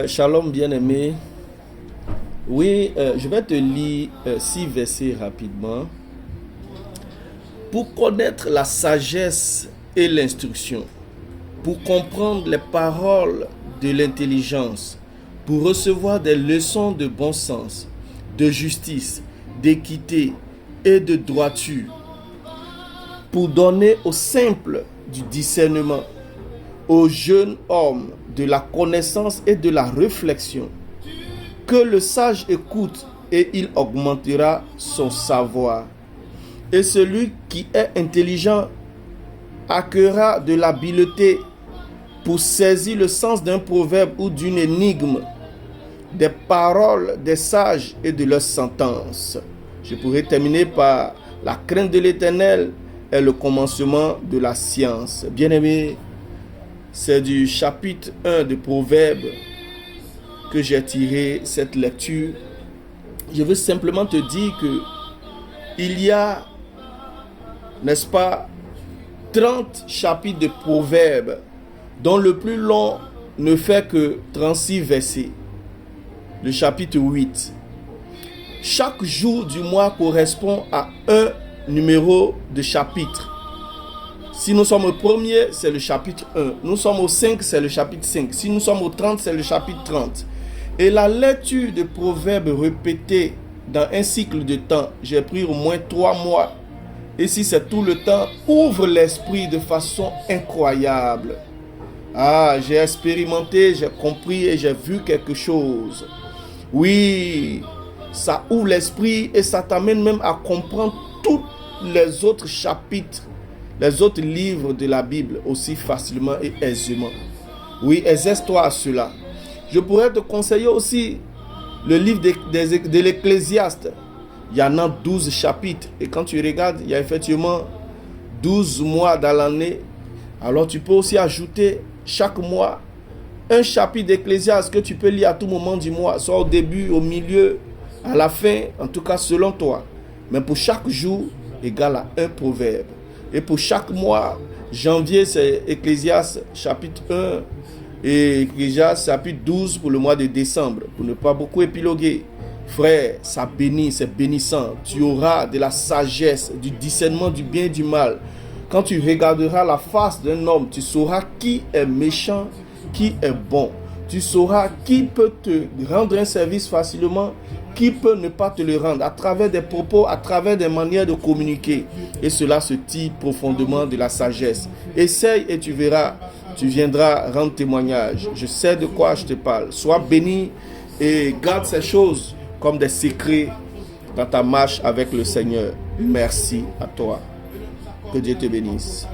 Shalom bien-aimé. Oui, je vais te lire 6 versets rapidement. Pour connaître la sagesse et l'instruction, pour comprendre les paroles de l'intelligence, pour recevoir des leçons de bon sens, de justice, d'équité et de droiture, pour donner aux simples du discernement, aux jeunes hommes de la connaissance et de la réflexion. Que le sage écoute et il augmentera son savoir. Et celui qui est intelligent acquerra de l'habileté pour saisir le sens d'un proverbe ou d'une énigme, des paroles des sages et de leurs sentences. Je pourrais terminer par la crainte de l'Éternel est le commencement de la science. Bien-aimé, c'est du chapitre 1 de Proverbes que j'ai tiré cette lecture. Je veux simplement te dire que il y a, n'est-ce pas, 30 chapitres de Proverbes dont le plus long ne fait que 36 versets. Le chapitre 8. Chaque jour du mois correspond à un numéro de chapitre. Si nous sommes au premier, c'est le chapitre 1. Nous sommes au 5, c'est le chapitre 5. Si nous sommes au 30, c'est le chapitre 30. Et la lecture de Proverbes répétée dans un cycle de temps, j'ai pris au moins 3 mois. Et si c'est tout le temps, ouvre l'esprit de façon incroyable. Ah, j'ai expérimenté, j'ai compris et j'ai vu quelque chose. Oui, ça ouvre l'esprit et ça t'amène même à comprendre tous les autres chapitres, les autres livres de la Bible aussi facilement et aisément. Oui, exerce-toi à cela. Je pourrais te conseiller aussi le livre de l'Ecclésiaste. Il y en a 12 chapitres. Et quand tu regardes, il y a effectivement 12 mois dans l'année. Alors tu peux aussi ajouter chaque mois un chapitre d'Ecclésiaste que tu peux lire à tout moment du mois, soit au début, au milieu, à la fin, en tout cas selon toi. Mais pour chaque jour, égal à un proverbe. Et pour chaque mois, janvier, c'est Ecclésiaste chapitre 1 et Ecclésiaste chapitre 12 pour le mois de décembre, pour ne pas beaucoup épiloguer. Frère, ça bénit, c'est bénissant. Tu auras de la sagesse, du discernement du bien et du mal. Quand tu regarderas la face d'un homme, tu sauras qui est méchant, qui est bon. Tu sauras qui peut te rendre un service facilement, qui peut ne pas te le rendre, à travers des propos, à travers des manières de communiquer. Et cela se tire profondément de la sagesse. Essaye et tu verras, tu viendras rendre témoignage. Je sais de quoi je te parle. Sois béni et garde ces choses comme des secrets dans ta marche avec le Seigneur. Merci à toi. Que Dieu te bénisse.